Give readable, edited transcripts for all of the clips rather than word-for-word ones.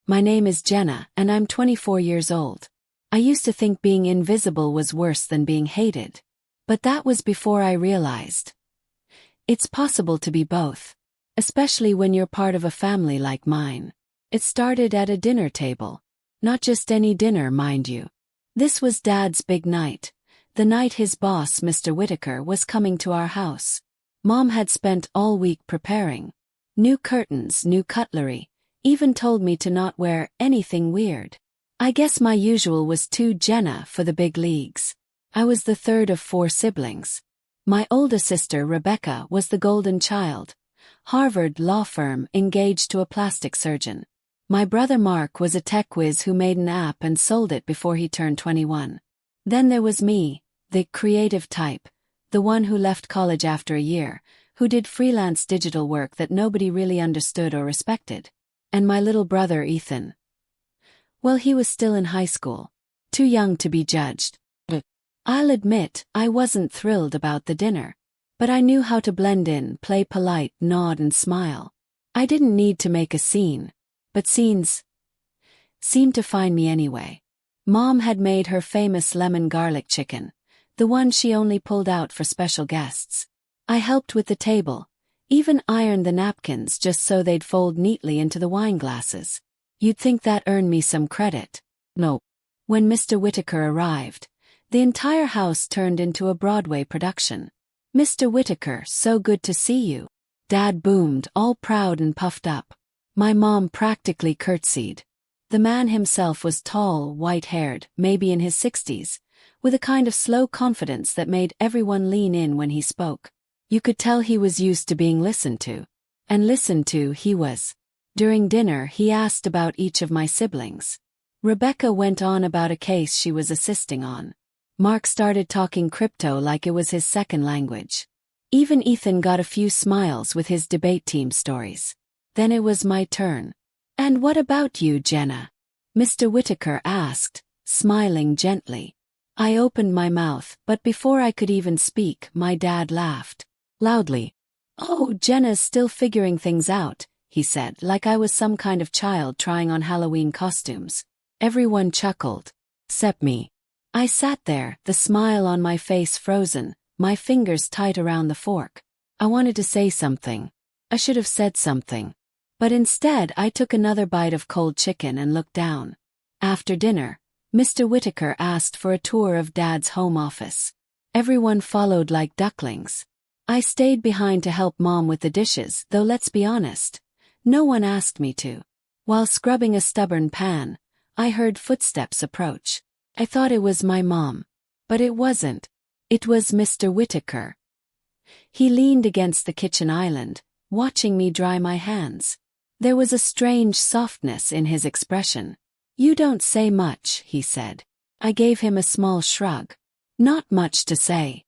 My name is Jenna, and I'm 24 years old. I used to think being invisible was worse than being hated. But that was before I realized it's possible to be both, especially when you're part of a family like mine. It started at a dinner table. Not just any dinner, mind you. This was Dad's big night. The night his boss, Mr. Whitaker, was coming to our house. Mom had spent all week preparing. New curtains, new cutlery, even told me to not wear anything weird. I guess my usual was too Jenna for the big leagues. I was the third of 4 siblings. My older sister, Rebecca, was the golden child. Harvard law firm, engaged to a plastic surgeon. My brother Mark was a tech whiz who made an app and sold it before he turned 21. Then there was me, the creative type, the one who left college after a year, who did freelance digital work that nobody really understood or respected. And my little brother Ethan. Well, he was still in high school. Too young to be judged. I'll admit, I wasn't thrilled about the dinner. But I knew how to blend in, play polite, nod and smile. I didn't need to make a scene. But scenes seemed to find me anyway. Mom had made her famous lemon garlic chicken, the one she only pulled out for special guests. I helped with the table, even ironed the napkins just so they'd fold neatly into the wine glasses. You'd think that earned me some credit. No. When Mr. Whitaker arrived, the entire house turned into a Broadway production. "Mr. Whitaker, so good to see you," Dad boomed, all proud and puffed up. My mom practically curtsied. The man himself was tall, white-haired, maybe in his 60s, with a kind of slow confidence that made everyone lean in when he spoke. You could tell he was used to being listened to. And listened to he was. During dinner, he asked about each of my siblings. Rebecca went on about a case she was assisting on. Mark started talking crypto like it was his second language. Even Ethan got a few smiles with his debate team stories. Then it was my turn. "And what about you, Jenna?" Mr. Whitaker asked, smiling gently. I opened my mouth, but before I could even speak, my dad laughed. Loudly. "Oh, Jenna's still figuring things out," he said, like I was some kind of child trying on Halloween costumes. Everyone chuckled. Except me. I sat there, the smile on my face frozen, my fingers tight around the fork. I wanted to say something. I should have said something. But instead I took another bite of cold chicken and looked down. After dinner, Mr. Whitaker asked for a tour of Dad's home office. Everyone followed like ducklings. I stayed behind to help Mom with the dishes, though let's be honest, no one asked me to. While scrubbing a stubborn pan, I heard footsteps approach. I thought it was my mom. But it wasn't. It was Mr. Whitaker. He leaned against the kitchen island, watching me dry my hands. There was a strange softness in his expression. "You don't say much," he said. I gave him a small shrug. "Not much to say."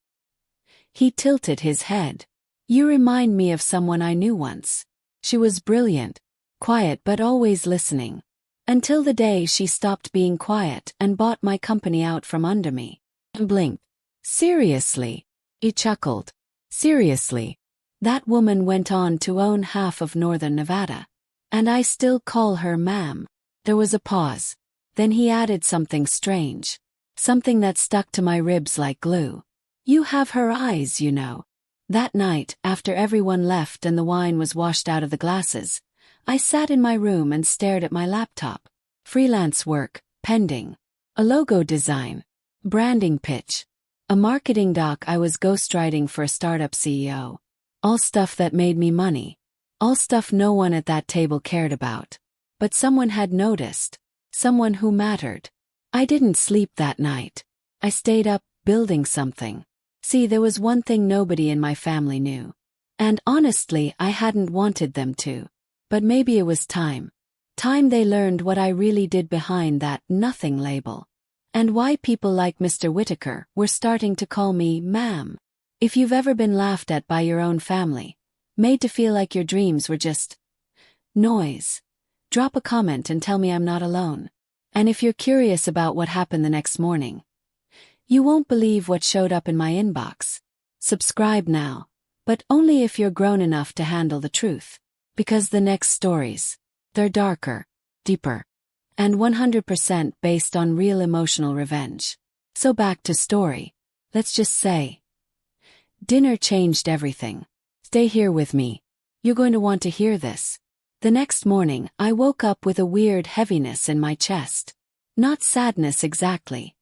He tilted his head. "You remind me of someone I knew once. She was brilliant, quiet but always listening. Until the day she stopped being quiet and bought my company out from under me." I blinked. "Seriously?" He chuckled. "Seriously. That woman went on to own half of northern Nevada. And I still call her ma'am." There was a pause. Then he added something strange. Something that stuck to my ribs like glue. "You have her eyes, you know." That night, after everyone left and the wine was washed out of the glasses, I sat in my room and stared at my laptop. Freelance work, pending. A logo design. Branding pitch. A marketing doc I was ghostwriting for a startup CEO. All stuff that made me money. All stuff no one at that table cared about. But someone had noticed. Someone who mattered. I didn't sleep that night. I stayed up, building something. See, there was one thing nobody in my family knew. And honestly, I hadn't wanted them to. But maybe it was time. Time they learned what I really did behind that nothing label. And why people like Mr. Whitaker were starting to call me ma'am. If you've ever been laughed at by your own family, made to feel like your dreams were just noise, drop a comment and tell me I'm not alone. And if you're curious about what happened the next morning, you won't believe what showed up in my inbox. Subscribe now, but only if you're grown enough to handle the truth. Because the next stories, they're darker. deeper, and 100% based on real emotional revenge. So back to story. Let's just say, dinner changed everything. Stay here with me. You're going to want to hear this. The next morning, I woke up with a weird heaviness in my chest. Not sadness exactly.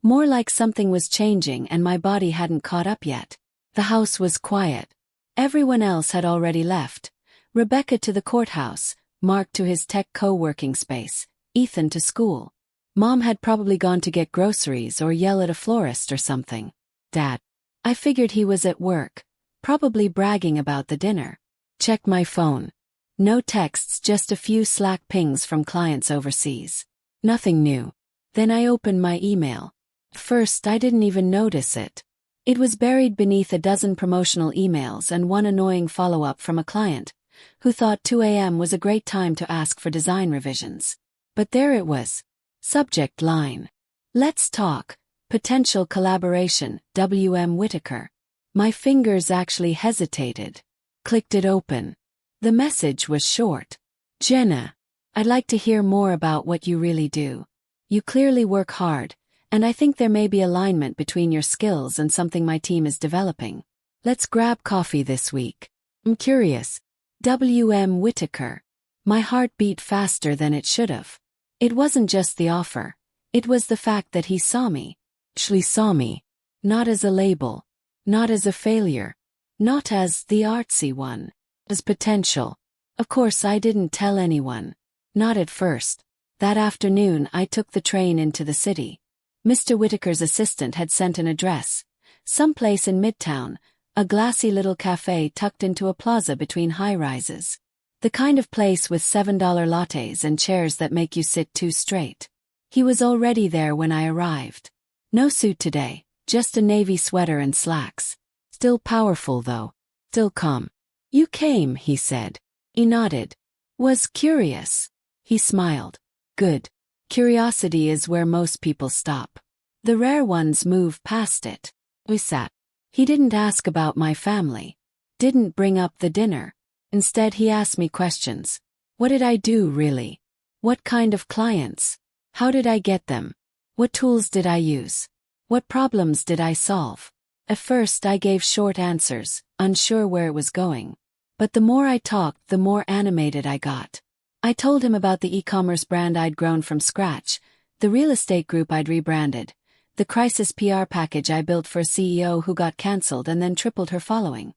More like something was changing and my body hadn't caught up yet. The house was quiet. Everyone else had already left. Rebecca to the courthouse, Mark to his tech co-working space, Ethan to school. Mom had probably gone to get groceries or yell at a florist or something. Dad. I figured he was at work, probably bragging about the dinner. Check my phone. No texts, just a few Slack pings from clients overseas. Nothing new. Then I opened my email. First, I didn't even notice it. It was buried beneath a dozen promotional emails and one annoying follow-up from a client, who thought 2 a.m. was a great time to ask for design revisions. But there it was. Subject line. Let's talk. Potential collaboration, W.M. Whitaker. My fingers actually hesitated. Clicked it open. The message was short. Jenna, I'd like to hear more about what you really do. You clearly work hard, and I think there may be alignment between your skills and something my team is developing. Let's grab coffee this week. I'm curious. W.M. Whitaker. My heart beat faster than it should have. It wasn't just the offer. It was the fact that he saw me. Actually saw me. Not as a label. Not as a failure. Not as the artsy one. As potential. Of course, I didn't tell anyone. Not at first. That afternoon, I took the train into the city. Mr. Whitaker's assistant had sent an address. Someplace in Midtown, a glassy little cafe tucked into a plaza between high-rises. The kind of place with $7 lattes and chairs that make you sit too straight. He was already there when I arrived. No suit today, just a navy sweater and slacks. Still powerful though. Still calm. You came, he said. He nodded. Was curious. He smiled. Good. Curiosity is where most people stop. The rare ones move past it. We sat. He didn't ask about my family. Didn't bring up the dinner. Instead he asked me questions. What did I do really? What kind of clients? How did I get them? What tools did I use? What problems did I solve? At first I gave short answers, unsure where it was going. But the more I talked, the more animated I got. I told him about the e-commerce brand I'd grown from scratch, the real estate group I'd rebranded, the crisis PR package I built for a CEO who got cancelled and then tripled her following.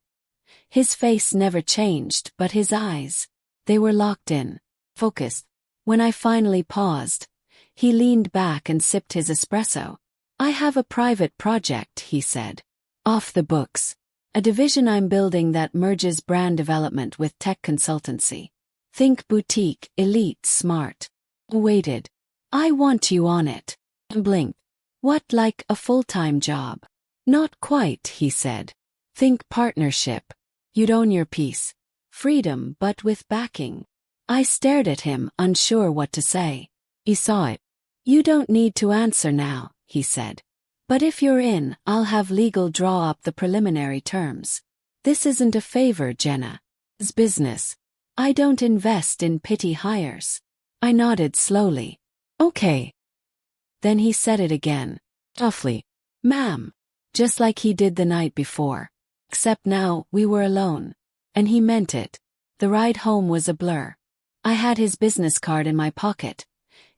His face never changed, but his eyes, they were locked in, focused. When I finally paused, he leaned back and sipped his espresso. I have a private project, he said. Off the books. A division I'm building that merges brand development with tech consultancy. Think boutique, elite, smart. Waited. I want you on it. Blinked. What, like a full-time job? Not quite, he said. Think partnership. You'd own your piece. Freedom, but with backing. I stared at him, unsure what to say. He saw it. You don't need to answer now, he said. But if you're in, I'll have legal draw up the preliminary terms. This isn't a favor, Jenna. It's business. I don't invest in pity hires. I nodded slowly. Okay. Then he said it again. Toughly. Ma'am. Just like he did the night before. Except now, we were alone. And he meant it. The ride home was a blur. I had his business card in my pocket,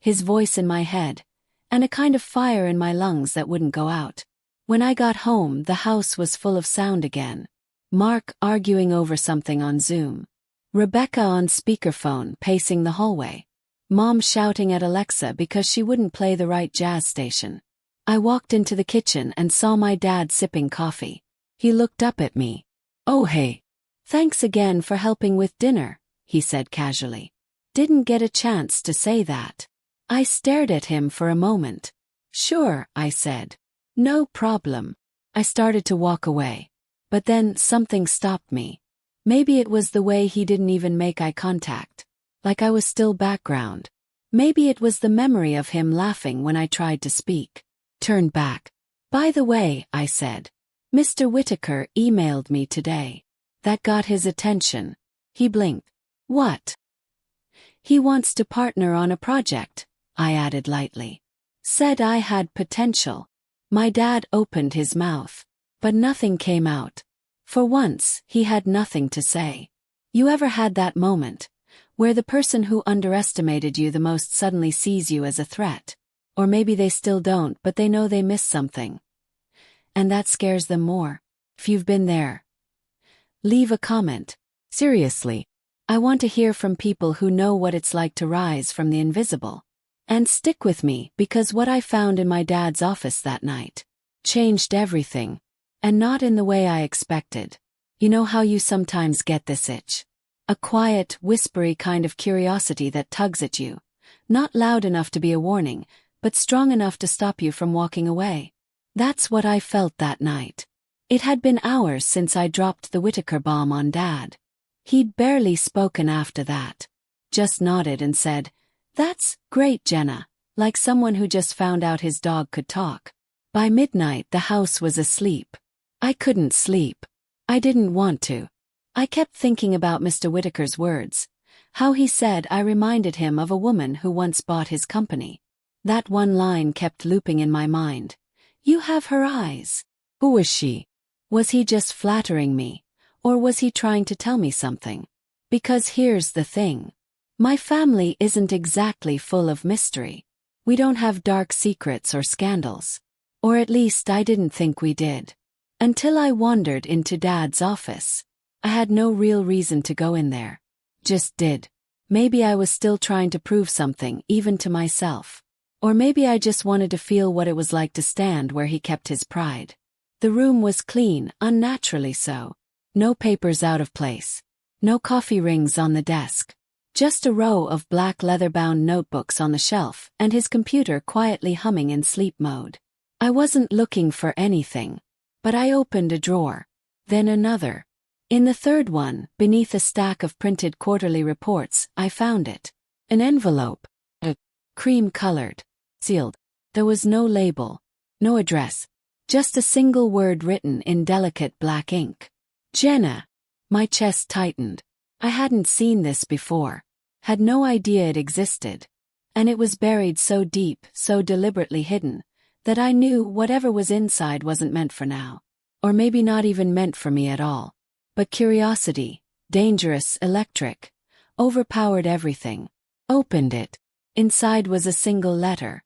his voice in my head, and a kind of fire in my lungs that wouldn't go out. When I got home, the house was full of sound again. Mark arguing over something on Zoom. Rebecca on speakerphone pacing the hallway. Mom shouting at Alexa because she wouldn't play the right jazz station. I walked into the kitchen and saw my dad sipping coffee. He looked up at me. Oh hey. Thanks again for helping with dinner, he said casually. Didn't get a chance to say that. I stared at him for a moment. Sure, I said. No problem. I started to walk away. But then something stopped me. Maybe it was the way he didn't even make eye contact. Like I was still background. Maybe it was the memory of him laughing when I tried to speak. Turned back. By the way, I said. Mr. Whitaker emailed me today. That got his attention. He blinked. What? He wants to partner on a project, I added lightly. Said I had potential. My dad opened his mouth, but nothing came out. For once, he had nothing to say. You ever had that moment, where the person who underestimated you the most suddenly sees you as a threat? Or maybe they still don't, but they know they missed something. And that scares them more. If you've been there, leave a comment. Seriously, I want to hear from people who know what it's like to rise from the invisible. And stick with me, because what I found in my dad's office that night changed everything. And not in the way I expected. You know how you sometimes get this itch? A quiet, whispery kind of curiosity that tugs at you. Not loud enough to be a warning, but strong enough to stop you from walking away. That's what I felt that night. It had been hours since I dropped the Whitaker bomb on Dad. He'd barely spoken after that. Just nodded and said, "That's great, Jenna," like someone who just found out his dog could talk. By midnight the house was asleep. I couldn't sleep. I didn't want to. I kept thinking about Mr. Whitaker's words. How he said I reminded him of a woman who once bought his company. That one line kept looping in my mind. You have her eyes. Who was she? Was he just flattering me? Or was he trying to tell me something? Because here's the thing. My family isn't exactly full of mystery. We don't have dark secrets or scandals. Or at least I didn't think we did. Until I wandered into Dad's office. I had no real reason to go in there. Just did. Maybe I was still trying to prove something, even to myself. Or maybe I just wanted to feel what it was like to stand where he kept his pride. The room was clean, unnaturally so. No papers out of place. No coffee rings on the desk. Just a row of black leather-bound notebooks on the shelf, and his computer quietly humming in sleep mode. I wasn't looking for anything. But I opened a drawer. Then another. In the third one, beneath a stack of printed quarterly reports, I found it. An envelope. Cream-colored. Sealed. There was no label. No address. Just a single word written in delicate black ink. Jenna. My chest tightened. I hadn't seen this before. Had no idea it existed. And it was buried so deep, so deliberately hidden, that I knew whatever was inside wasn't meant for now. Or maybe not even meant for me at all. But curiosity, dangerous, electric, overpowered everything. Opened it. Inside was a single letter.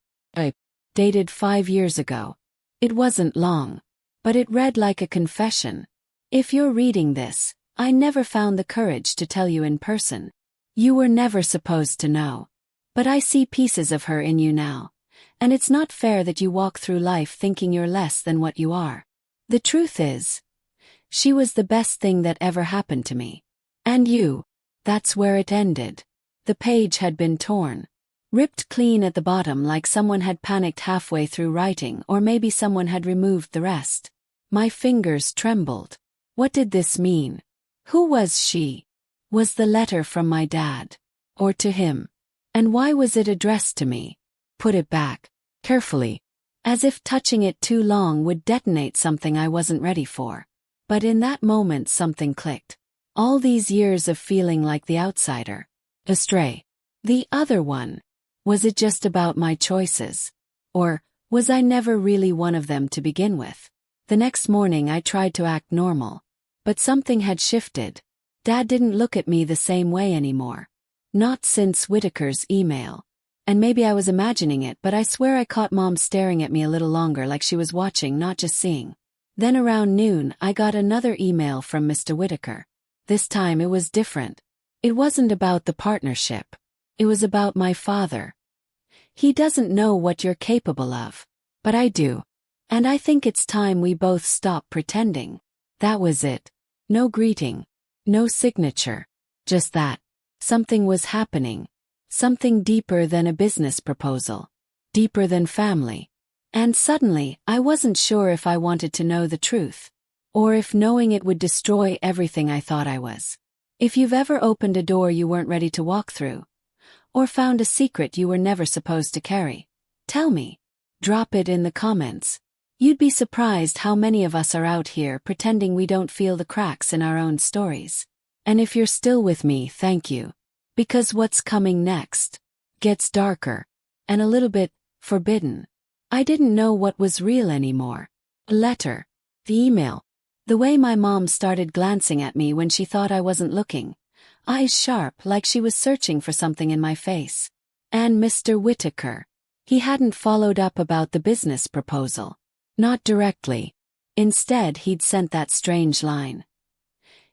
Dated 5 years ago. It wasn't long. But it read like a confession. If you're reading this, I never found the courage to tell you in person. You were never supposed to know. But I see pieces of her in you now. And it's not fair that you walk through life thinking you're less than what you are. The truth is, she was the best thing that ever happened to me. And you. That's where it ended. The page had been torn. Ripped clean at the bottom like someone had panicked halfway through writing, or maybe someone had removed the rest. My fingers trembled. What did this mean? Who was she? Was the letter from my dad? Or to him? And why was it addressed to me? Put it back. Carefully. As if touching it too long would detonate something I wasn't ready for. But in that moment something clicked. All these years of feeling like the outsider. Astray. The other one. Was it just about my choices? Or was I never really one of them to begin with? The next morning I tried to act normal. But something had shifted. Dad didn't look at me the same way anymore. Not since Whitaker's email. And maybe I was imagining it, but I swear I caught Mom staring at me a little longer, like she was watching, not just seeing. Then around noon I got another email from Mr. Whitaker. This time it was different. It wasn't about the partnership. It was about my father. He doesn't know what you're capable of. But I do. And I think it's time we both stop pretending. That was it. No greeting. No signature. Just that. Something was happening. Something deeper than a business proposal. Deeper than family. And suddenly, I wasn't sure if I wanted to know the truth. Or if knowing it would destroy everything I thought I was. If you've ever opened a door you weren't ready to walk through. Or found a secret you were never supposed to carry. Tell me. Drop it in the comments. You'd be surprised how many of us are out here pretending we don't feel the cracks in our own stories. And if you're still with me, thank you. Because what's coming next gets darker and a little bit forbidden. I didn't know what was real anymore. The letter, the email, the way my mom started glancing at me when she thought I wasn't looking, eyes sharp like she was searching for something in my face. And Mr. Whitaker. He hadn't followed up about the business proposal. Not directly. Instead, he'd sent that strange line.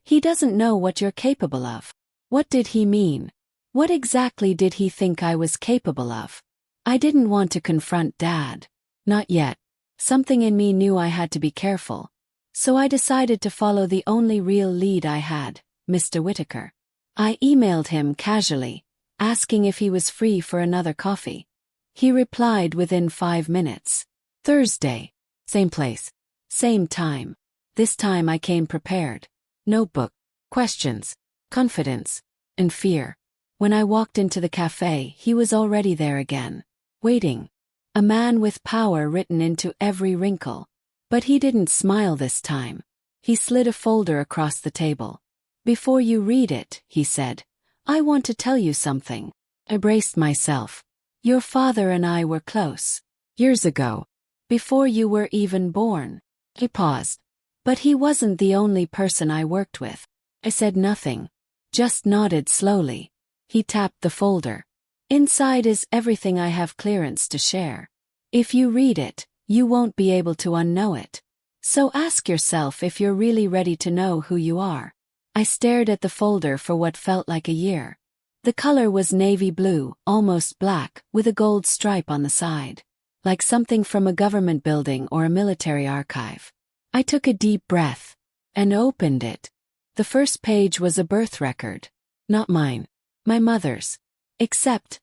He doesn't know what you're capable of. What did he mean? What exactly did he think I was capable of? I didn't want to confront Dad. Not yet. Something in me knew I had to be careful. So I decided to follow the only real lead I had, Mr. Whitaker. I emailed him casually, asking if he was free for another coffee. He replied within 5 minutes. Thursday. Same place. Same time. This time I came prepared. Notebook. Questions. Confidence. And fear. When I walked into the cafe, he was already there again. Waiting. A man with power written into every wrinkle. But he didn't smile this time. He slid a folder across the table. Before you read it, he said, I want to tell you something. I braced myself. Your father and I were close. Years ago. Before you were even born. He paused. But he wasn't the only person I worked with. I said nothing. Just nodded slowly. He tapped the folder. Inside is everything I have clearance to share. If you read it, you won't be able to unknow it. So ask yourself if you're really ready to know who you are. I stared at the folder for what felt like a year. The color was navy blue, almost black, with a gold stripe on the side. Like something from a government building or a military archive. I took a deep breath and opened it. The first page was a birth record. Not mine. My mother's. Except,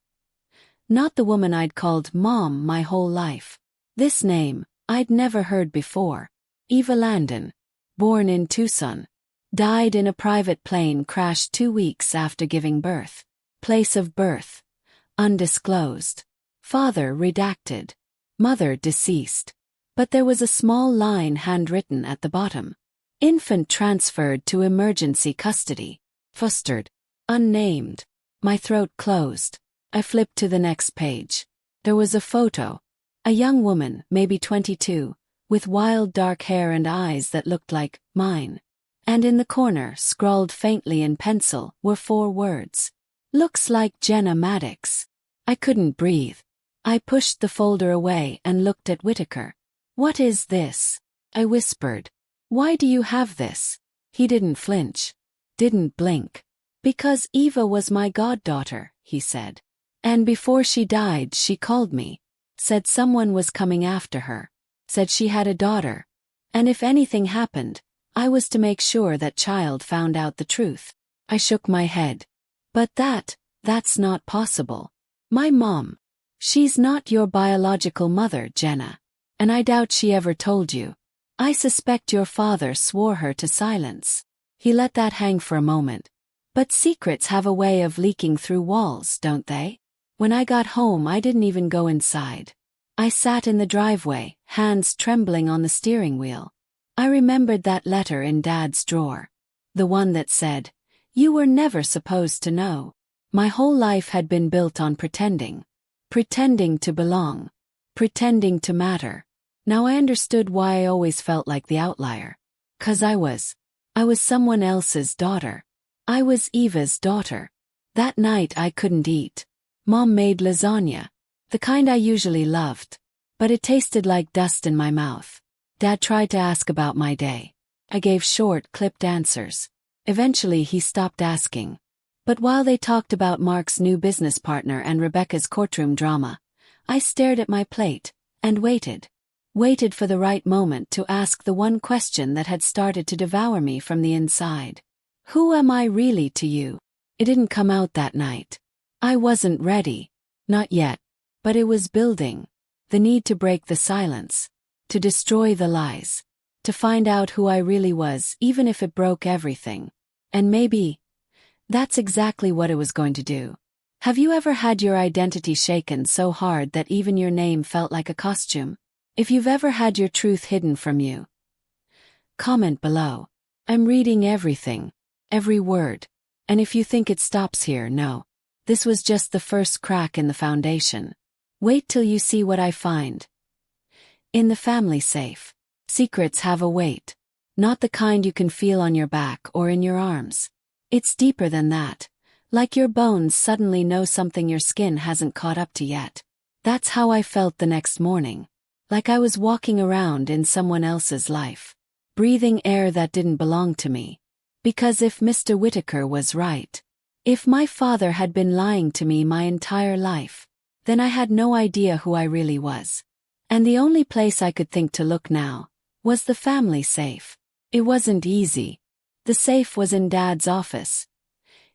not the woman I'd called Mom my whole life. This name, I'd never heard before. Eva Landon. Born in Tucson. Died in a private plane crash 2 weeks after giving birth. Place of birth. Undisclosed. Father redacted. Mother deceased. But there was a small line handwritten at the bottom. Infant transferred to emergency custody. Fostered. Unnamed. My throat closed. I flipped to the next page. There was a photo. A young woman, maybe 22, with wild dark hair and eyes that looked like mine. And in the corner, scrawled faintly in pencil, were 4 words. Looks like Jenna Maddox. I couldn't breathe. I pushed the folder away and looked at Whitaker. What is this? I whispered. Why do you have this? He didn't flinch. Didn't blink. Because Eva was my goddaughter, he said. And before she died she called me. Said someone was coming after her. Said she had a daughter. And if anything happened, I was to make sure that child found out the truth. I shook my head. But that's not possible. My mom. She's not your biological mother, Jenna. And I doubt she ever told you. I suspect your father swore her to silence. He let that hang for a moment. But secrets have a way of leaking through walls, don't they? When I got home I didn't even go inside. I sat in the driveway, hands trembling on the steering wheel. I remembered that letter in Dad's drawer. The one that said, "You were never supposed to know." My whole life had been built on pretending. Pretending to belong. Pretending to matter. Now I understood why I always felt like the outlier. 'Cause I was someone else's daughter. I was Eva's daughter. That night I couldn't eat. Mom made lasagna. The kind I usually loved. But it tasted like dust in my mouth. Dad tried to ask about my day. I gave short, clipped answers. Eventually he stopped asking. But while they talked about Mark's new business partner and Rebecca's courtroom drama, I stared at my plate and waited. Waited for the right moment to ask the one question that had started to devour me from the inside. Who am I really to you? It didn't come out that night. I wasn't ready. Not yet. But it was building. The need to break the silence. To destroy the lies. To find out who I really was, even if it broke everything. And maybe that's exactly what it was going to do. Have you ever had your identity shaken so hard that even your name felt like a costume? If you've ever had your truth hidden from you, comment below. I'm reading everything. Every word. And if you think it stops here, no. This was just the first crack in the foundation. Wait till you see what I find. In the family safe. Secrets have a weight. Not the kind you can feel on your back or in your arms. It's deeper than that. Like your bones suddenly know something your skin hasn't caught up to yet. That's how I felt the next morning. Like I was walking around in someone else's life. Breathing air that didn't belong to me. Because if Mr. Whitaker was right, if my father had been lying to me my entire life, then I had no idea who I really was. And the only place I could think to look now was the family safe. It wasn't easy. The safe was in Dad's office,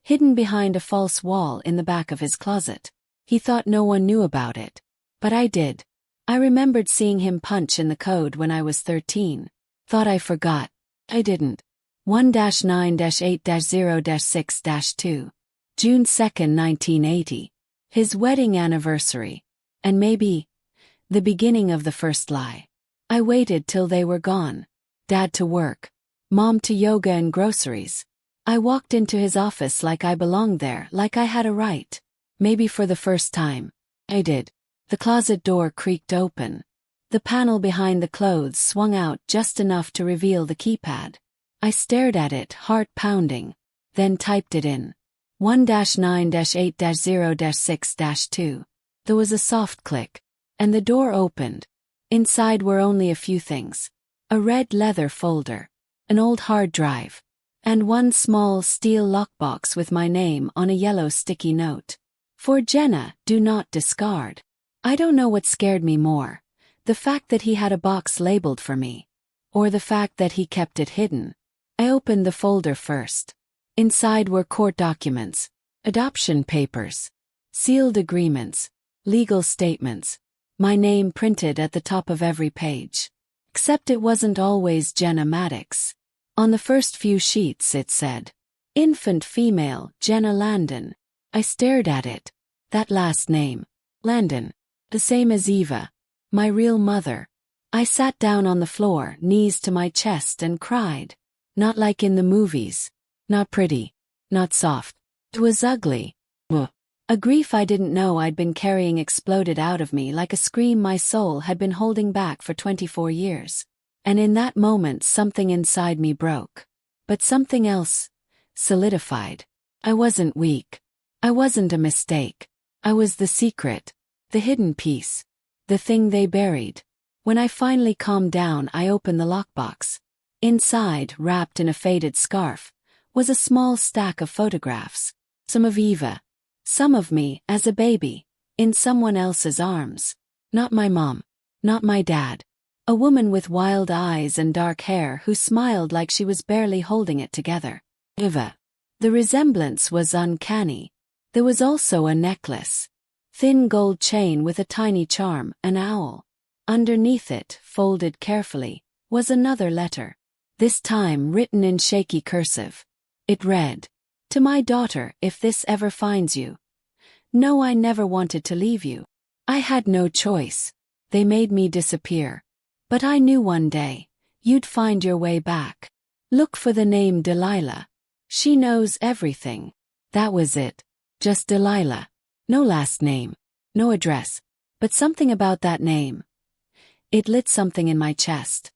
hidden behind a false wall in the back of his closet. He thought no one knew about it. But I did. I remembered seeing him punch in the code when I was 13. Thought I forgot. I didn't. 1-9-8-0-6-2. June 2nd, 1980. His wedding anniversary. And maybe the beginning of the first lie. I waited till they were gone. Dad to work. Mom to yoga and groceries. I walked into his office like I belonged there, like I had a right. Maybe for the first time. I did. The closet door creaked open. The panel behind the clothes swung out just enough to reveal the keypad. I stared at it, heart pounding. Then typed it in. 1-9-8-0-6-2. There was a soft click. And the door opened. Inside were only a few things. A red leather folder. An old hard drive. And one small steel lockbox with my name on a yellow sticky note. For Jenna, do not discard. I don't know what scared me more. The fact that he had a box labeled for me. Or the fact that he kept it hidden. I opened the folder first. Inside were court documents. Adoption papers. Sealed agreements. Legal statements. My name printed at the top of every page. Except it wasn't always Jenna Maddox. On the first few sheets it said, infant female, Jenna Landon. I stared at it. That last name. Landon. The same as Eva. My real mother. I sat down on the floor, knees to my chest, and cried. Not like in the movies. Not pretty. Not soft. It was ugly. A grief I didn't know I'd been carrying exploded out of me like a scream my soul had been holding back for 24 years. And in that moment something inside me broke. But something else solidified. I wasn't weak. I wasn't a mistake. I was the secret. The hidden piece. The thing they buried. When I finally calmed down, I opened the lockbox. Inside, wrapped in a faded scarf, was a small stack of photographs. Some of Eva. Some of me, as a baby, in someone else's arms. Not my mom. Not my dad. A woman with wild eyes and dark hair who smiled like she was barely holding it together. Eva. The resemblance was uncanny. There was also a necklace. Thin gold chain with a tiny charm, an owl. Underneath it, folded carefully, was another letter. This time written in shaky cursive. It read, to my daughter, if this ever finds you. No, I never wanted to leave you. I had no choice. They made me disappear. But I knew one day, you'd find your way back. Look for the name Delilah. She knows everything. That was it. Just Delilah. No last name. No address. But something about that name. It lit something in my chest.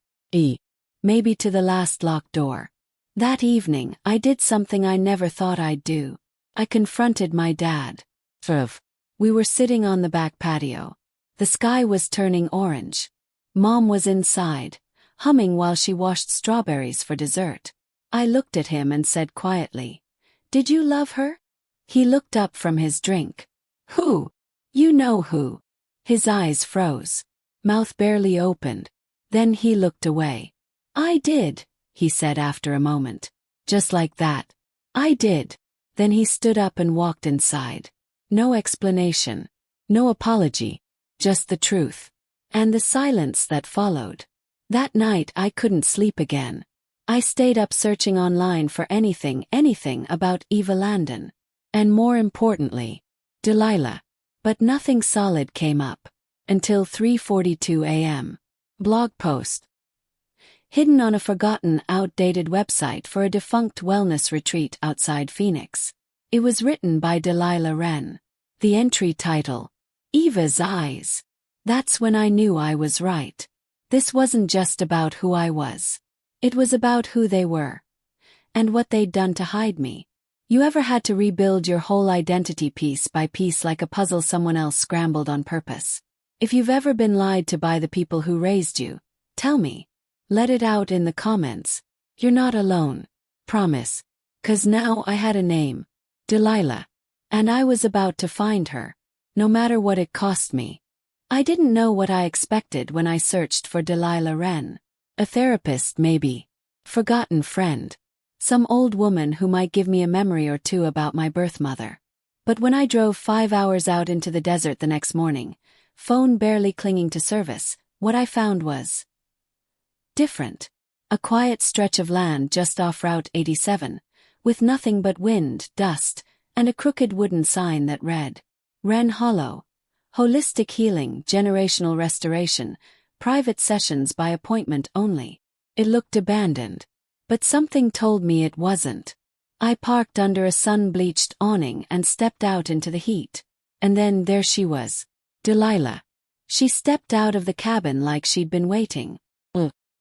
Maybe to the last locked door. That evening, I did something I never thought I'd do. I confronted my dad. We were sitting on the back patio. The sky was turning orange. Mom was inside, humming while she washed strawberries for dessert. I looked at him and said quietly, did you love her? He looked up from his drink. Who? You know who. His eyes froze. Mouth barely opened. Then he looked away. I did, he said after a moment. Just like that. I did. Then he stood up and walked inside. No explanation. No apology. Just the truth. And the silence that followed. That night I couldn't sleep again. I stayed up searching online for anything about Eva Landon. And more importantly, Delilah. But nothing solid came up. Until 3:42 a.m. Blog post. Hidden on a forgotten, outdated website for a defunct wellness retreat outside Phoenix. It was written by Delilah Wren. The entry title, Eva's Eyes. That's when I knew I was right. This wasn't just about who I was. It was about who they were. And what they'd done to hide me. You ever had to rebuild your whole identity piece by piece like a puzzle someone else scrambled on purpose? If you've ever been lied to by the people who raised you, tell me. Let it out in the comments. You're not alone. Promise. 'Cause now I had a name. Delilah. And I was about to find her. No matter what it cost me. I didn't know what I expected when I searched for Delilah Wren. A therapist, maybe. Forgotten friend. Some old woman who might give me a memory or two about my birth mother. But when I drove 5 hours out into the desert the next morning, phone barely clinging to service, what I found was different. A quiet stretch of land just off Route 87, with nothing but wind, dust, and a crooked wooden sign that read, Wren Hollow. Holistic healing, generational restoration, private sessions by appointment only. It looked abandoned. But something told me it wasn't. I parked under a sun-bleached awning and stepped out into the heat. And then there she was. Delilah. She stepped out of the cabin like she'd been waiting.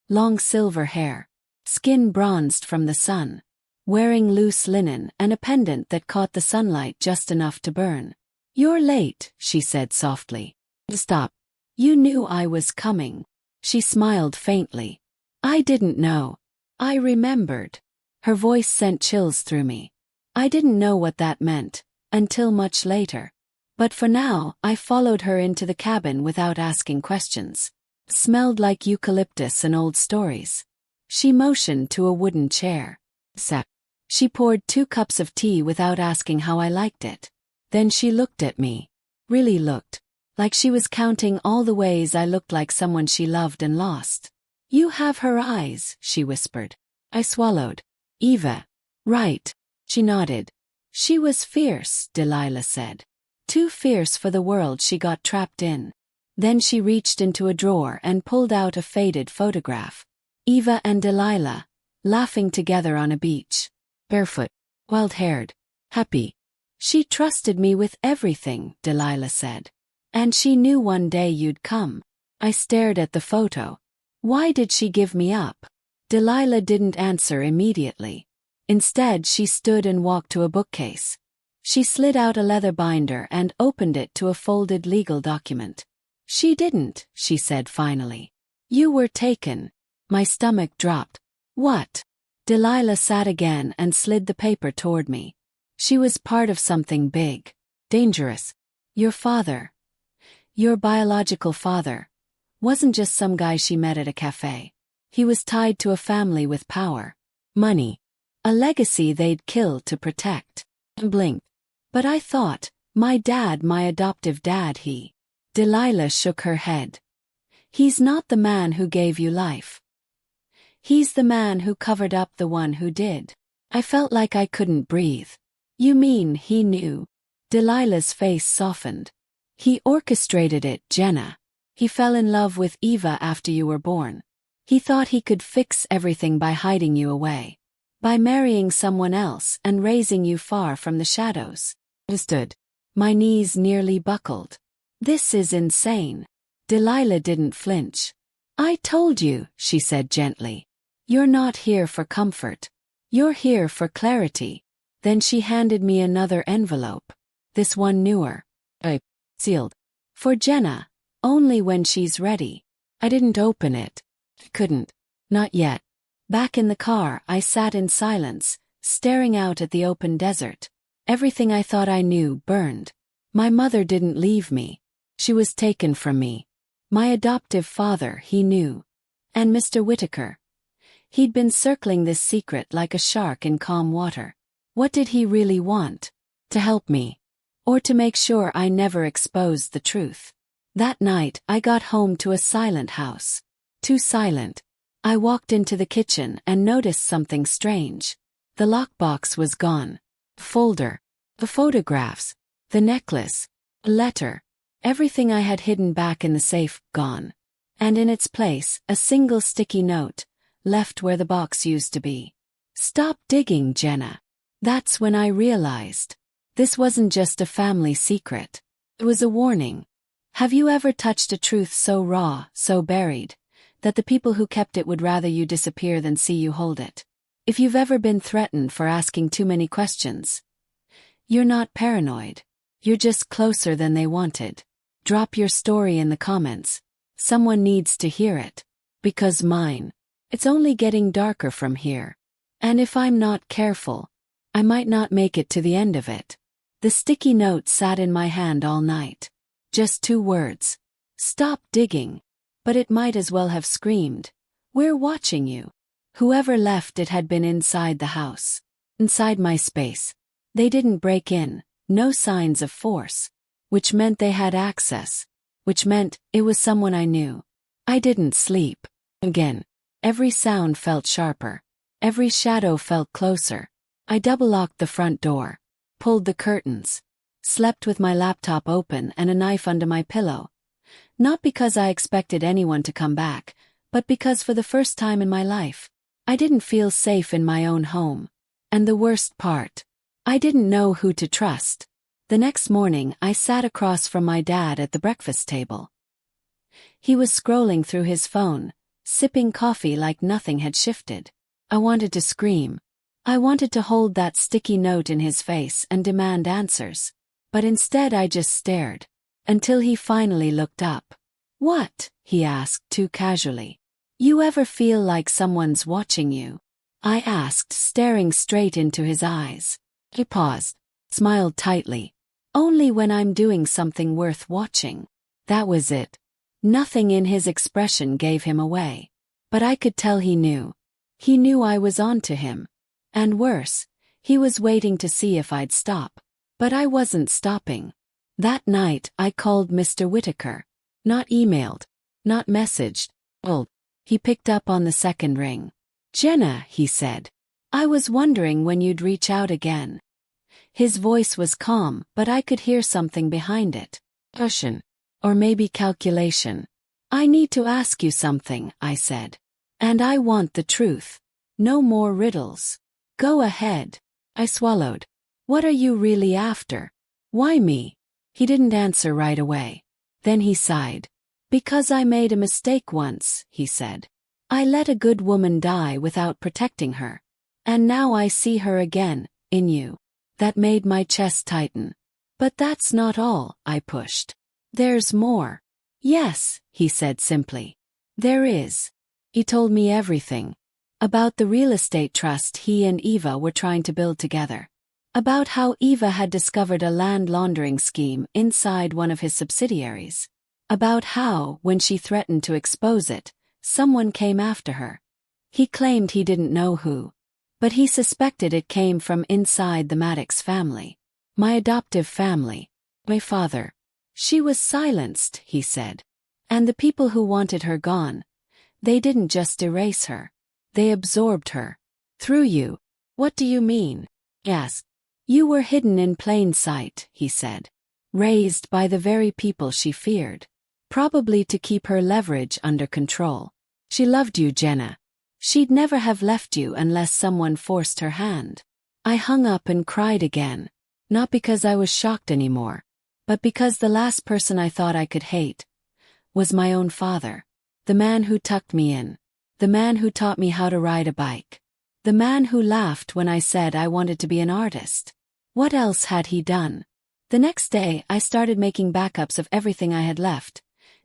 Long silver hair. Skin bronzed from the sun. Wearing loose linen and a pendant that caught the sunlight just enough to burn. You're late, she said softly. Stop. You knew I was coming. She smiled faintly. I didn't know. I remembered. Her voice sent chills through me. I didn't know what that meant, until much later. But for now, I followed her into the cabin without asking questions. Smelled like eucalyptus and old stories. She motioned to a wooden chair. Sat. She poured 2 cups of tea without asking how I liked it. Then she looked at me. Really looked. Like she was counting all the ways I looked like someone she loved and lost. You have her eyes, she whispered. I swallowed. Eva. Right. She nodded. She was fierce, Delilah said. Too fierce for the world she got trapped in. Then she reached into a drawer and pulled out a faded photograph. Eva and Delilah, laughing together on a beach. Barefoot. Wild-haired. Happy. She trusted me with everything, Delilah said. And she knew one day you'd come. I stared at the photo. Why did she give me up? Delilah didn't answer immediately. Instead, she stood and walked to a bookcase. She slid out a leather binder and opened it to a folded legal document. She didn't, she said finally. You were taken. My stomach dropped. What? Delilah sat again and slid the paper toward me. She was part of something big. Dangerous. Your father. Your biological father. Wasn't just some guy she met at a cafe. He was tied to a family with power. Money. A legacy they'd kill to protect. Blinked. But I thought, my adoptive dad, he. Delilah shook her head. He's not the man who gave you life. He's the man who covered up the one who did. I felt like I couldn't breathe. You mean he knew? Delilah's face softened. He orchestrated it, Jenna. He fell in love with Eva after you were born. He thought he could fix everything by hiding you away. By marrying someone else and raising you far from the shadows. Understood. My knees nearly buckled. This is insane. Delilah didn't flinch. I told you, she said gently. You're not here for comfort. You're here for clarity. Then she handed me another envelope. This one newer. Sealed. For Jenna. Only when she's ready. I didn't open it. Couldn't. Not yet. Back in the car, I sat in silence, staring out at the open desert. Everything I thought I knew burned. My mother didn't leave me. She was taken from me. My adoptive father, he knew. And Mr. Whitaker. He'd been circling this secret like a shark in calm water. What did he really want? To help me. Or to make sure I never exposed the truth. That night, I got home to a silent house. Too silent. I walked into the kitchen and noticed something strange. The lockbox was gone. The folder. The photographs. The necklace. A letter. Everything I had hidden back in the safe, gone. And in its place, a single sticky note, left where the box used to be. Stop digging, Jenna. That's when I realized. This wasn't just a family secret. It was a warning. Have you ever touched a truth so raw, so buried, that the people who kept it would rather you disappear than see you hold it? If you've ever been threatened for asking too many questions, you're not paranoid. You're just closer than they wanted. Drop your story in the comments. Someone needs to hear it. Because mine. It's only getting darker from here. And if I'm not careful, I might not make it to the end of it. The sticky note sat in my hand all night. Just 2 words. Stop digging. But it might as well have screamed, "We're watching you." Whoever left it had been inside the house. Inside my space. They didn't break in, no signs of force. Which meant they had access. Which meant it was someone I knew. I didn't sleep. Again. Every sound felt sharper. Every shadow felt closer. I double-locked the front door. Pulled the curtains. Slept with my laptop open and a knife under my pillow. Not because I expected anyone to come back, but because for the first time in my life, I didn't feel safe in my own home. And the worst part, I didn't know who to trust. The next morning I sat across from my dad at the breakfast table. He was scrolling through his phone, sipping coffee like nothing had shifted. I wanted to scream. I wanted to hold that sticky note in his face and demand answers. But instead I just stared. Until he finally looked up. "What?" he asked too casually. "You ever feel like someone's watching you?" I asked, staring straight into his eyes. He paused, smiled tightly. "Only when I'm doing something worth watching." That was it. Nothing in his expression gave him away. But I could tell he knew. He knew I was on to him. And worse, he was waiting to see if I'd stop. But I wasn't stopping. That night I called Mr. Whitaker. Not emailed. Not messaged. Well, he picked up on the second ring. "Jenna," he said. "I was wondering when you'd reach out again." His voice was calm, but I could hear something behind it. Caution. Or maybe calculation. "I need to ask you something," I said. "And I want the truth. No more riddles." "Go ahead." I swallowed. "What are you really after? Why me?" He didn't answer right away. Then he sighed. "Because I made a mistake once," he said. "I let a good woman die without protecting her. And now I see her again, in you." That made my chest tighten. "But that's not all," I pushed. "There's more." "Yes," he said simply. "There is." He told me everything. About the real estate trust he and Eva were trying to build together. About how Eva had discovered a land laundering scheme inside one of his subsidiaries. About how, when she threatened to expose it, someone came after her. He claimed he didn't know who. But he suspected it came from inside the Maddox family. My adoptive family. My father. "She was silenced," he said. "And the people who wanted her gone, they didn't just erase her. They absorbed her. Through you." "What do you mean?" I asked. "You were hidden in plain sight," he said. "Raised by the very people she feared. Probably to keep her leverage under control. She loved you, Jenna. She'd never have left you unless someone forced her hand." I hung up and cried again. Not because I was shocked anymore, but because the last person I thought I could hate was my own father. The man who tucked me in. The man who taught me how to ride a bike. The man who laughed when I said I wanted to be an artist. What else had he done? The next day I started making backups of everything I had left.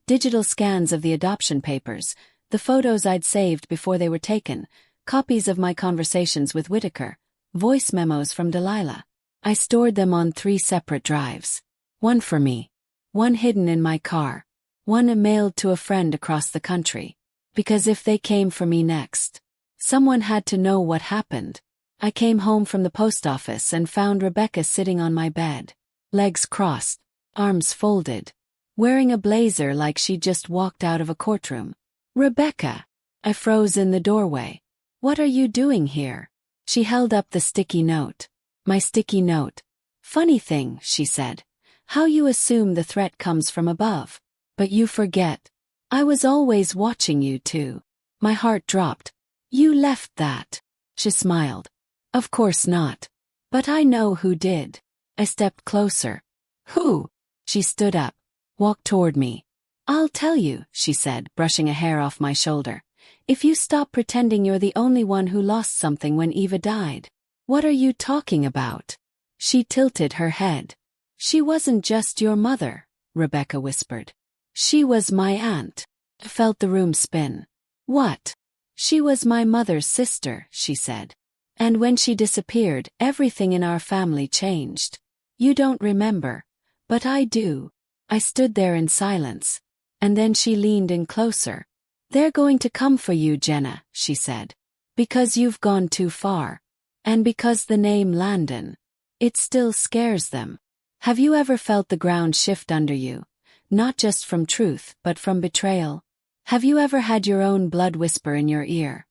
Digital scans of the adoption papers, the photos I'd saved before they were taken, copies of my conversations with Whitaker, voice memos from Delilah. I stored them on 3 separate drives. One for me. One hidden in my car. One mailed to a friend across the country. Because if they came for me next, someone had to know what happened. I came home from the post office and found Rebecca sitting on my bed. Legs crossed, arms folded. Wearing a blazer like she'd just walked out of a courtroom. "Rebecca!" I froze in the doorway. "What are you doing here?" She held up the sticky note. My sticky note. "Funny thing," she said. "How you assume the threat comes from above. But you forget. I was always watching you too." My heart dropped. "You left that." She smiled. "Of course not. But I know who did." I stepped closer. Who? She stood up, walked toward me. I'll tell you, she said, brushing a hair off my shoulder. If you stop pretending you're the only one who lost something when Eva died. What are you talking about? She tilted her head. She wasn't just your mother, Rebecca whispered. She was my aunt. I felt the room spin. What? She was my mother's sister, she said. And when she disappeared, everything in our family changed. You don't remember, but I do. I stood there in silence. And then she leaned in closer. They're going to come for you, Jenna, she said. Because you've gone too far. And because the name Landon. It still scares them. Have you ever felt the ground shift under you? Not just from truth, but from betrayal? Have you ever had your own blood whisper in your ear?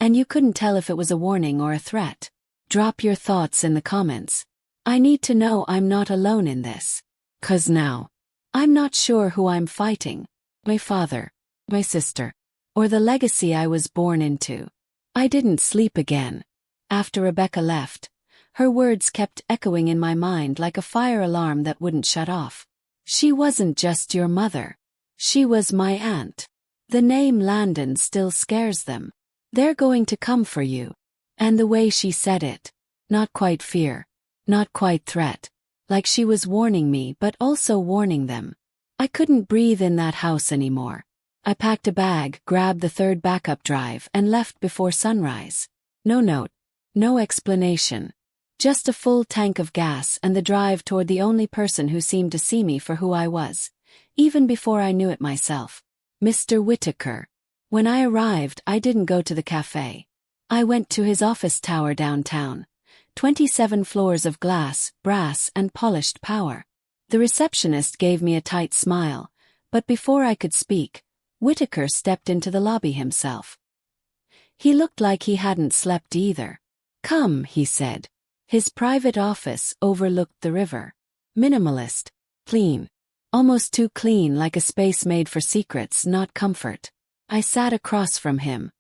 And you couldn't tell if it was a warning or a threat? Drop your thoughts in the comments. I need to know I'm not alone in this. 'Cause now, I'm not sure who I'm fighting. My father, my sister, or the legacy I was born into. I didn't sleep again. After Rebecca left, her words kept echoing in my mind like a fire alarm that wouldn't shut off. She wasn't just your mother. She was my aunt. The name Landon still scares them. They're going to come for you. And the way she said it. Not quite fear. Not quite threat. Like she was warning me but also warning them. I couldn't breathe in that house anymore. I packed a bag, grabbed the third backup drive, and left before sunrise. No note. No explanation. Just a full tank of gas and the drive toward the only person who seemed to see me for who I was. Even before I knew it myself. Mr. Whitaker. When I arrived, I didn't go to the cafe. I went to his office tower downtown. 27 floors of glass, brass, and polished power. The receptionist gave me a tight smile, but before I could speak, Whitaker stepped into the lobby himself. He looked like he hadn't slept either. Come, he said. His private office overlooked the river. Minimalist. Clean. Almost too clean, like a space made for secrets, not comfort. I sat across from him.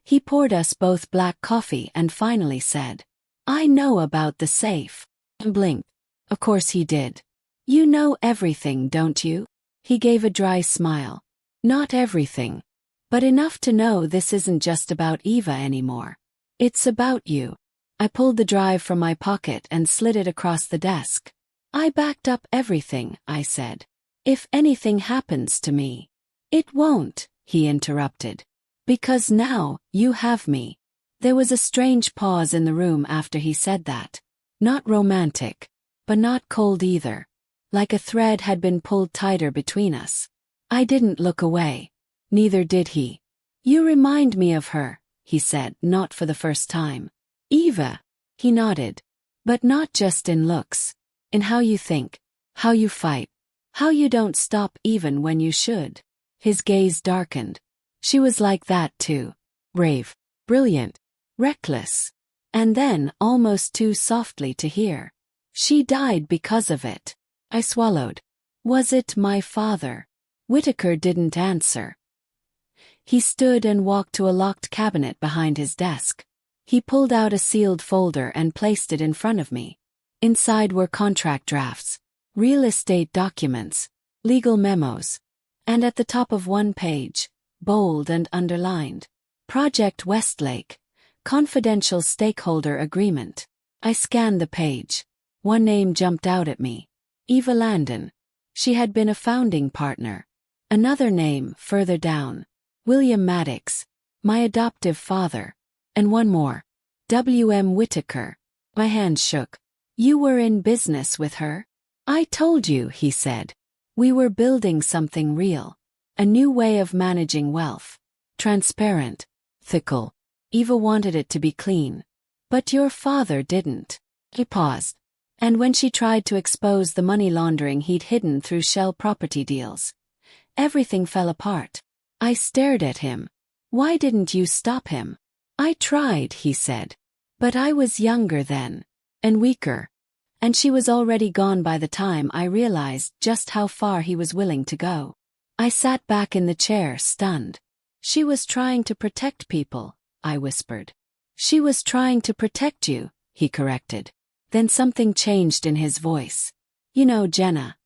He poured us both black coffee and finally said, I know about the safe. And blinked. Of course he did. You know everything, don't you? He gave a dry smile. Not everything. But enough to know this isn't just about Eva anymore. It's about you. I pulled the drive from my pocket and slid it across the desk. I backed up everything, I said. If anything happens to me. It won't, he interrupted. Because now, you have me. There was a strange pause in the room after he said that. Not romantic, but not cold either. Like a thread had been pulled tighter between us. I didn't look away. Neither did he. You remind me of her, he said, not for the first time. Eva. He nodded. But not just in looks. In how you think. How you fight. How you don't stop even when you should. His gaze darkened. She was like that too. Brave. Brilliant. Reckless. And then, almost too softly to hear. She died because of it. I swallowed. Was it my father? Whitaker didn't answer. He stood and walked to a locked cabinet behind his desk. He pulled out a sealed folder and placed it in front of me. Inside were contract drafts, real estate documents, legal memos. And at the top of one page, bold and underlined, Project Westlake, Confidential Stakeholder Agreement. I scanned the page. One name jumped out at me. Eva Landon. She had been a founding partner. Another name, further down. William Maddox. My adoptive father. And one more. W.M. Whitaker. My hands shook. You were in business with her? I told you, he said. We were building something real. A new way of managing wealth. Transparent. Ethical. Eva wanted it to be clean. But your father didn't. He paused. And when she tried to expose the money laundering he'd hidden through shell property deals, everything fell apart. I stared at him. Why didn't you stop him? I tried, he said. But I was younger then. And weaker. And she was already gone by the time I realized just how far he was willing to go. I sat back in the chair, stunned. She was trying to protect people, I whispered. She was trying to protect you, he corrected. Then something changed in his voice. You know, Jenna,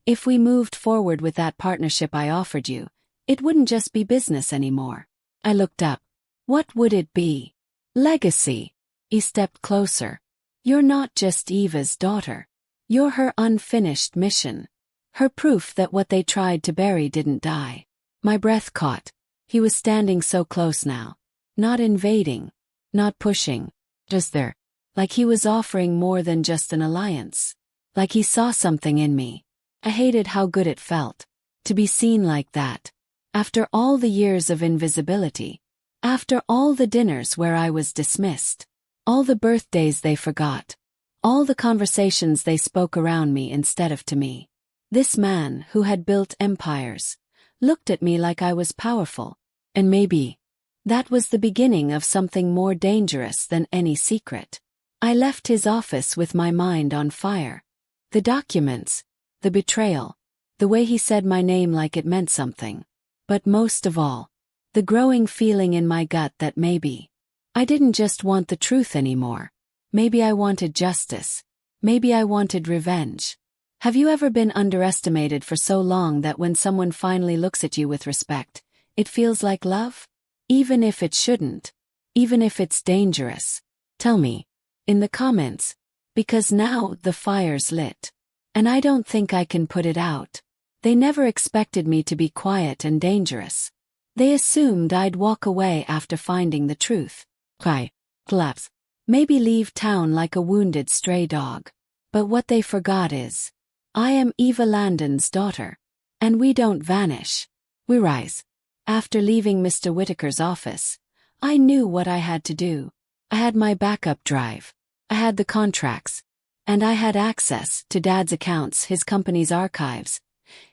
if we moved forward with that partnership I offered you, it wouldn't just be business anymore. I looked up. What would it be? Legacy. He stepped closer. You're not just Eva's daughter. You're her unfinished mission. Her proof that what they tried to bury didn't die. My breath caught. He was standing so close now. Not invading. Not pushing. Just there. Like he was offering more than just an alliance. Like he saw something in me. I hated how good it felt. To be seen like that. After all the years of invisibility. After all the dinners where I was dismissed. All the birthdays they forgot. All the conversations they spoke around me instead of to me. This man, who had built empires, looked at me like I was powerful. And maybe that was the beginning of something more dangerous than any secret. I left his office with my mind on fire. The documents, the betrayal, the way he said my name like it meant something. But most of all, the growing feeling in my gut that maybe I didn't just want the truth anymore. Maybe I wanted justice. Maybe I wanted revenge. Have you ever been underestimated for so long that when someone finally looks at you with respect, it feels like love? Even if it shouldn't. Even if it's dangerous. Tell me. In the comments. Because now the fire's lit. And I don't think I can put it out. They never expected me to be quiet and dangerous. They assumed I'd walk away after finding the truth. Cry. Collapse. Maybe leave town like a wounded stray dog. But what they forgot is, I am Eva Landon's daughter. And we don't vanish. We rise. After leaving Mr. Whitaker's office, I knew what I had to do. I had my backup drive. I had the contracts. And I had access to Dad's accounts, his company's archives,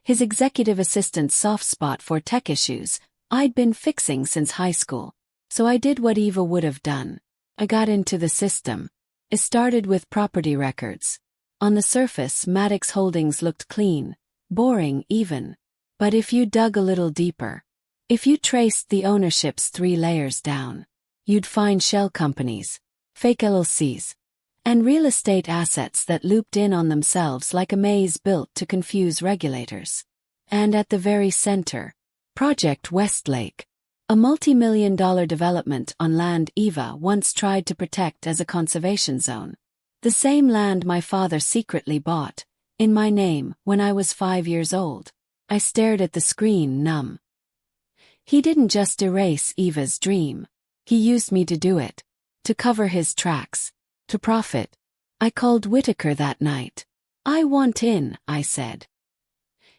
his executive assistant's soft spot for tech issues I'd been fixing since high school. So I did what Eva would have done. I got into the system. It started with property records. On the surface, Maddox Holdings looked clean, boring even. But if you dug a little deeper, if you traced the ownership's 3 layers down, you'd find shell companies, fake LLCs, and real estate assets that looped in on themselves like a maze built to confuse regulators. And at the very center, Project Westlake, a multi-million-dollar development on land Eva once tried to protect as a conservation zone. The same land my father secretly bought, in my name, when I was 5 years old. I stared at the screen, numb. He didn't just erase Eva's dream. He used me to do it. To cover his tracks. To profit. I called Whitaker that night. I want in, I said.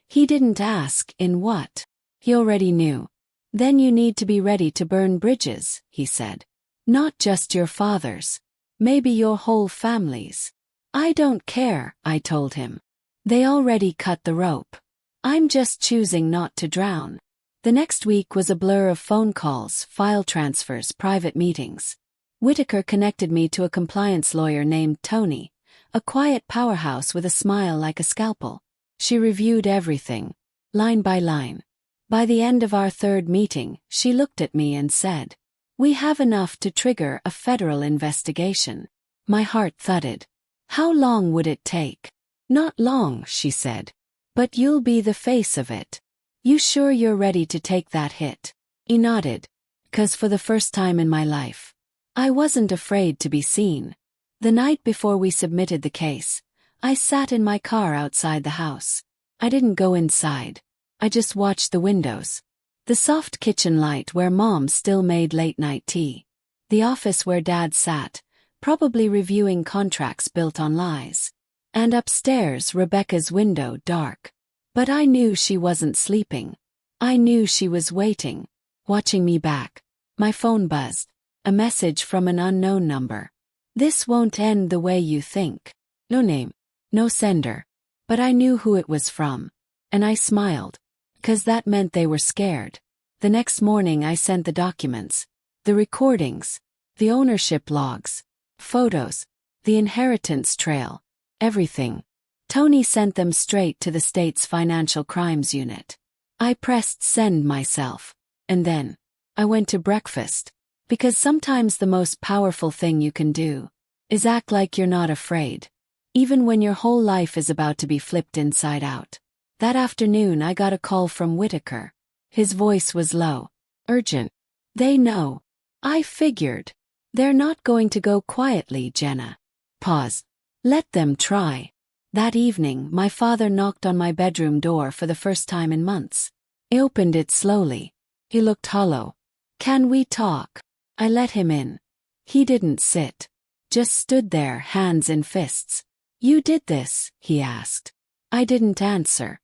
He didn't ask, in what? He already knew. Then you need to be ready to burn bridges, he said. Not just your father's. Maybe your whole family's. I don't care, I told him. They already cut the rope. I'm just choosing not to drown. The next week was a blur of phone calls, file transfers, private meetings. Whitaker connected me to a compliance lawyer named Tony, a quiet powerhouse with a smile like a scalpel. She reviewed everything, line by line. By the end of our 3rd meeting, she looked at me and said, "We have enough to trigger a federal investigation." My heart thudded. How long would it take? Not long, she said. But you'll be the face of it. You sure you're ready to take that hit? He nodded. 'Cause for the first time in my life, I wasn't afraid to be seen. The night before we submitted the case, I sat in my car outside the house. I didn't go inside. I just watched the windows. The soft kitchen light where Mom still made late-night tea. The office where Dad sat, probably reviewing contracts built on lies. And upstairs, Rebecca's window dark. But I knew she wasn't sleeping. I knew she was waiting, watching me back. My phone buzzed. A message from an unknown number. This won't end the way you think. No name. No sender. But I knew who it was from. And I smiled. 'Cause that meant they were scared. The next morning I sent the documents. The recordings. The ownership logs. Photos. The inheritance trail. Everything. Tony sent them straight to the state's financial crimes unit. I pressed send myself. And then I went to breakfast. Because sometimes the most powerful thing you can do is act like you're not afraid, even when your whole life is about to be flipped inside out. That afternoon I got a call from Whitaker. His voice was low. Urgent. They know. I figured. They're not going to go quietly, Jenna. Pause. Let them try. That evening, my father knocked on my bedroom door for the first time in months. I opened it slowly. He looked hollow. Can we talk? I let him in. He didn't sit. Just stood there, hands in fists. You did this, he asked. I didn't answer.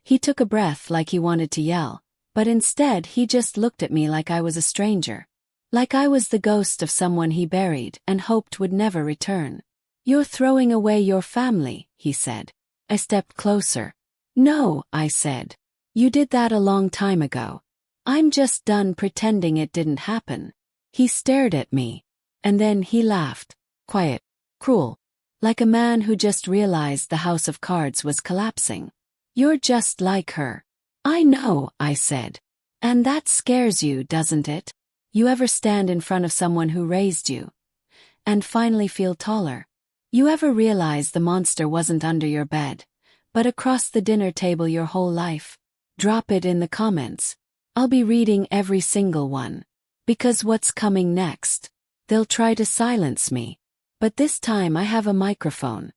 He took a breath like he wanted to yell, but instead he just looked at me like I was a stranger. Like I was the ghost of someone he buried and hoped would never return. You're throwing away your family, he said. I stepped closer. No, I said. You did that a long time ago. I'm just done pretending it didn't happen. He stared at me. And then he laughed. Quiet. Cruel. Like a man who just realized the house of cards was collapsing. You're just like her. I know, I said. And that scares you, doesn't it? You ever stand in front of someone who raised you and finally feel taller? You ever realize the monster wasn't under your bed, but across the dinner table your whole life? Drop it in the comments. I'll be reading every single one. Because what's coming next? They'll try to silence me. But this time I have a microphone.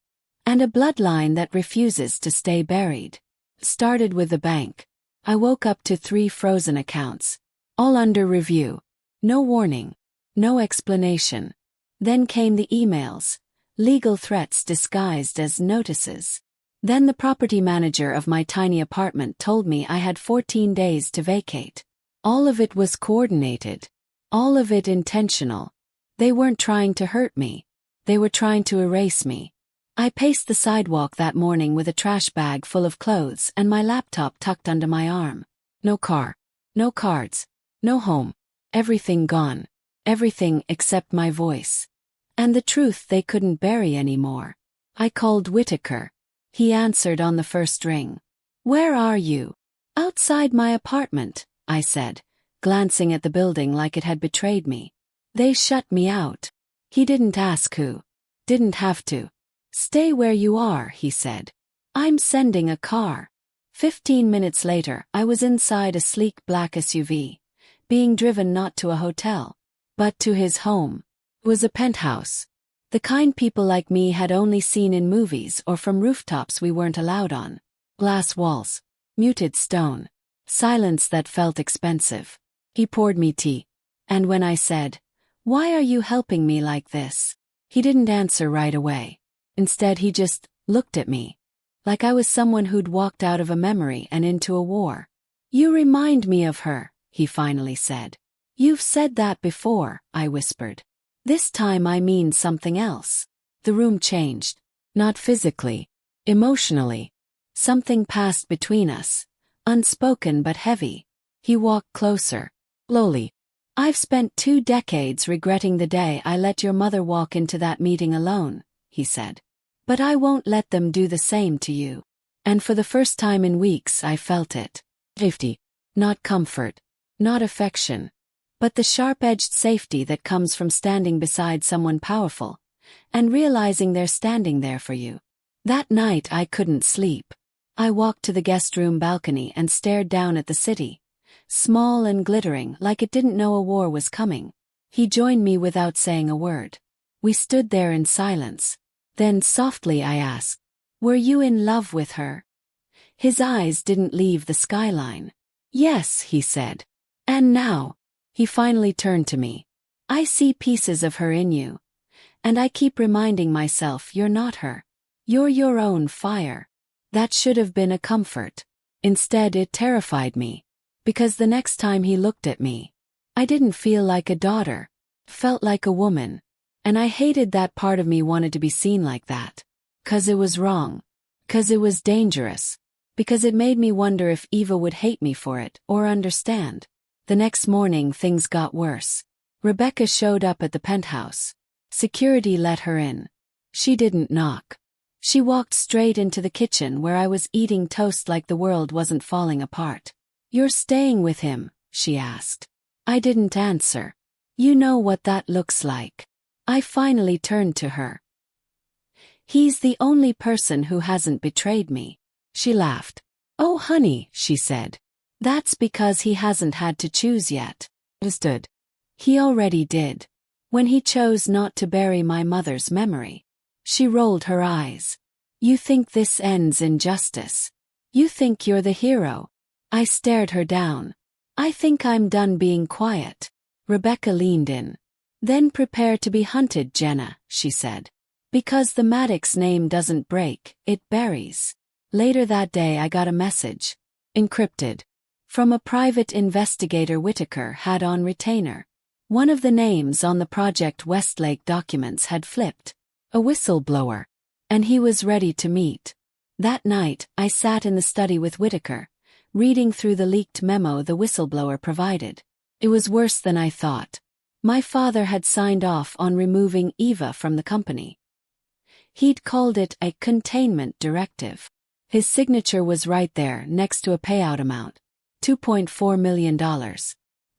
And a bloodline that refuses to stay buried. Started with the bank. I woke up to 3 frozen accounts. All under review. No warning. No explanation. Then came the emails. Legal threats disguised as notices. Then the property manager of my tiny apartment told me I had 14 days to vacate. All of it was coordinated. All of it intentional. They weren't trying to hurt me. They were trying to erase me. I paced the sidewalk that morning with a trash bag full of clothes and my laptop tucked under my arm. No car. No cards. No home. Everything gone. Everything except my voice. And the truth they couldn't bury anymore. I called Whitaker. He answered on the first ring. Where are you? Outside my apartment, I said, glancing at the building like it had betrayed me. They shut me out. He didn't ask who. Didn't have to. Stay where you are, he said. I'm sending a car. 15 minutes later, I was inside a sleek black SUV, being driven not to a hotel, but to his home. It was a penthouse. The kind people like me had only seen in movies or from rooftops we weren't allowed on. Glass walls. Muted stone. Silence that felt expensive. He poured me tea. And when I said, "Why are you helping me like this?" he didn't answer right away. Instead he just looked at me. Like I was someone who'd walked out of a memory and into a war. You remind me of her, he finally said. You've said that before, I whispered. This time I mean something else. The room changed. Not physically. Emotionally. Something passed between us. Unspoken but heavy. He walked closer. Slowly. I've spent 2 decades regretting the day I let your mother walk into that meeting alone, he said. But I won't let them do the same to you. And for the first time in weeks I felt it. Safety. Not comfort. Not affection. But the sharp-edged safety that comes from standing beside someone powerful, and realizing they're standing there for you. That night I couldn't sleep. I walked to the guest room balcony and stared down at the city, small and glittering like it didn't know a war was coming. He joined me without saying a word. We stood there in silence. Then softly I asked, "Were you in love with her?" His eyes didn't leave the skyline. "Yes," he said. "And now?" He finally turned to me. "I see pieces of her in you. And I keep reminding myself you're not her. You're your own fire." That should have been a comfort. Instead it terrified me. Because the next time he looked at me, I didn't feel like a daughter. Felt like a woman. And I hated that part of me wanted to be seen like that. 'Cause it was wrong. 'Cause it was dangerous. Because it made me wonder if Eva would hate me for it or understand. The next morning things got worse. Rebecca showed up at the penthouse. Security let her in. She didn't knock. She walked straight into the kitchen where I was eating toast like the world wasn't falling apart. "You're staying with him?" she asked. I didn't answer. "You know what that looks like." I finally turned to her. He's the only person who hasn't betrayed me. She laughed. Oh honey, she said. That's because he hasn't had to choose yet. Understood. He already did. When he chose not to bury my mother's memory. She rolled her eyes. You think this ends in justice? You think you're the hero? I stared her down. I think I'm done being quiet. Rebecca leaned in. Then prepare to be hunted, Jenna, she said. Because the Maddox name doesn't break, it buries. Later that day I got a message. Encrypted. From a private investigator Whitaker had on retainer. One of the names on the Project Westlake documents had flipped. A whistleblower. And he was ready to meet. That night, I sat in the study with Whitaker, reading through the leaked memo the whistleblower provided. It was worse than I thought. My father had signed off on removing Eva from the company. He'd called it a containment directive. His signature was right there next to a payout amount. $2.4 million.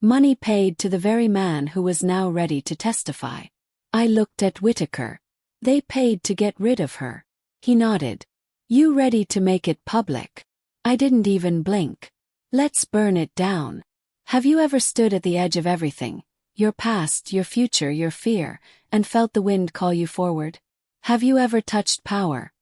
Money paid to the very man who was now ready to testify. I looked at Whitaker. They paid to get rid of her. He nodded. You ready to make it public? I didn't even blink. Let's burn it down. Have you ever stood at the edge of everything, your past, your future, your fear, and felt the wind call you forward? Have you ever touched power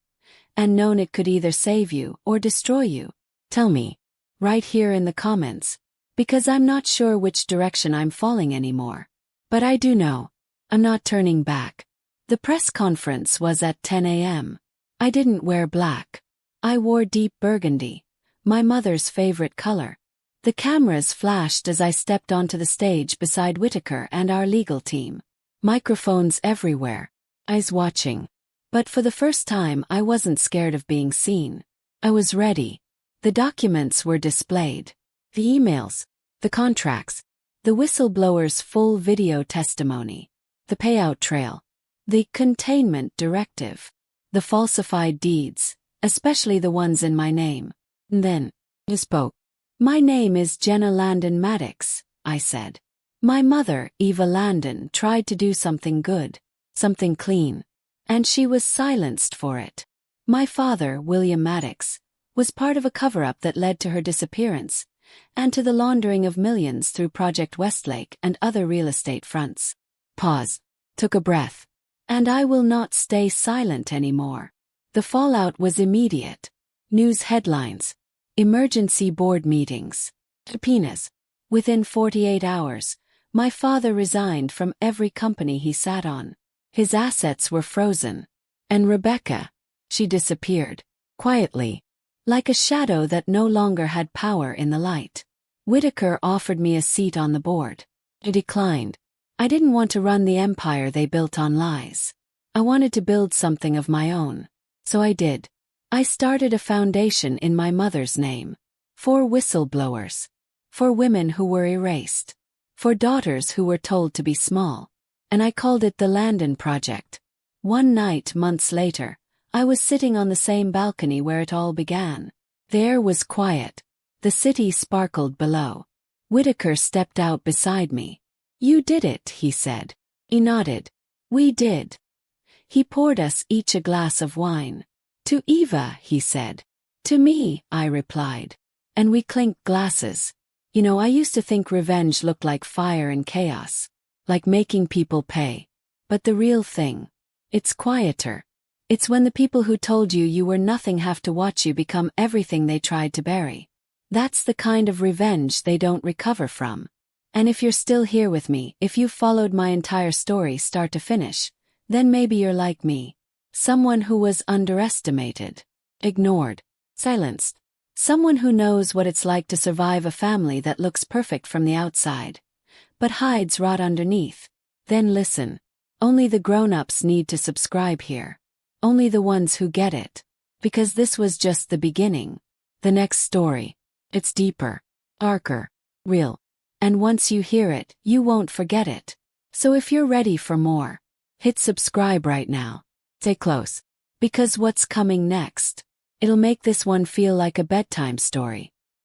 and known it could either save you or destroy you? Tell me, right here in the comments, because I'm not sure which direction I'm falling anymore. But I do know. I'm not turning back. The press conference was at 10 a.m. I didn't wear black. I wore deep burgundy, my mother's favorite color. The cameras flashed as I stepped onto the stage beside Whitaker and our legal team. Microphones everywhere, eyes watching. But for the first time I wasn't scared of being seen. I was ready. The documents were displayed. The emails, the contracts, the whistleblower's full video testimony, the payout trail, the containment directive, the falsified deeds, especially the ones in my name. And then, he spoke. My name is Jenna Landon Maddox, I said. My mother, Eva Landon, tried to do something good, something clean, and she was silenced for it. My father, William Maddox, was part of a cover-up that led to her disappearance, and to the laundering of millions through Project Westlake and other real estate fronts. Pause. Took a breath. And I will not stay silent anymore. The fallout was immediate. News headlines. Emergency board meetings. Subpoenas. Within 48 hours, my father resigned from every company he sat on. His assets were frozen. And Rebecca, she disappeared. Quietly. Like a shadow that no longer had power in the light. Whitaker offered me a seat on the board. I declined. I didn't want to run the empire they built on lies. I wanted to build something of my own. So I did. I started a foundation in my mother's name. For whistleblowers. For women who were erased. For daughters who were told to be small. And I called it the Landon Project. One night, months later, I was sitting on the same balcony where it all began. The air was quiet. The city sparkled below. Whitaker stepped out beside me. You did it, he said. He nodded. We did. He poured us each a glass of wine. To Eva, he said. To me, I replied. And we clinked glasses. You know, I used to think revenge looked like fire and chaos. Like making people pay. But the real thing. It's quieter. It's when the people who told you you were nothing have to watch you become everything they tried to bury. That's the kind of revenge they don't recover from. And if you're still here with me, if you've followed my entire story start to finish, then maybe you're like me. Someone who was underestimated, ignored, silenced. Someone who knows what it's like to survive a family that looks perfect from the outside, but hides rot underneath. Then listen. Only the grown-ups need to subscribe here. Only the ones who get it. Because this was just the beginning. The next story. It's deeper, darker, real. And once you hear it, you won't forget it. So if you're ready for more, hit subscribe right now. Stay close. Because what's coming next? It'll make this one feel like a bedtime story.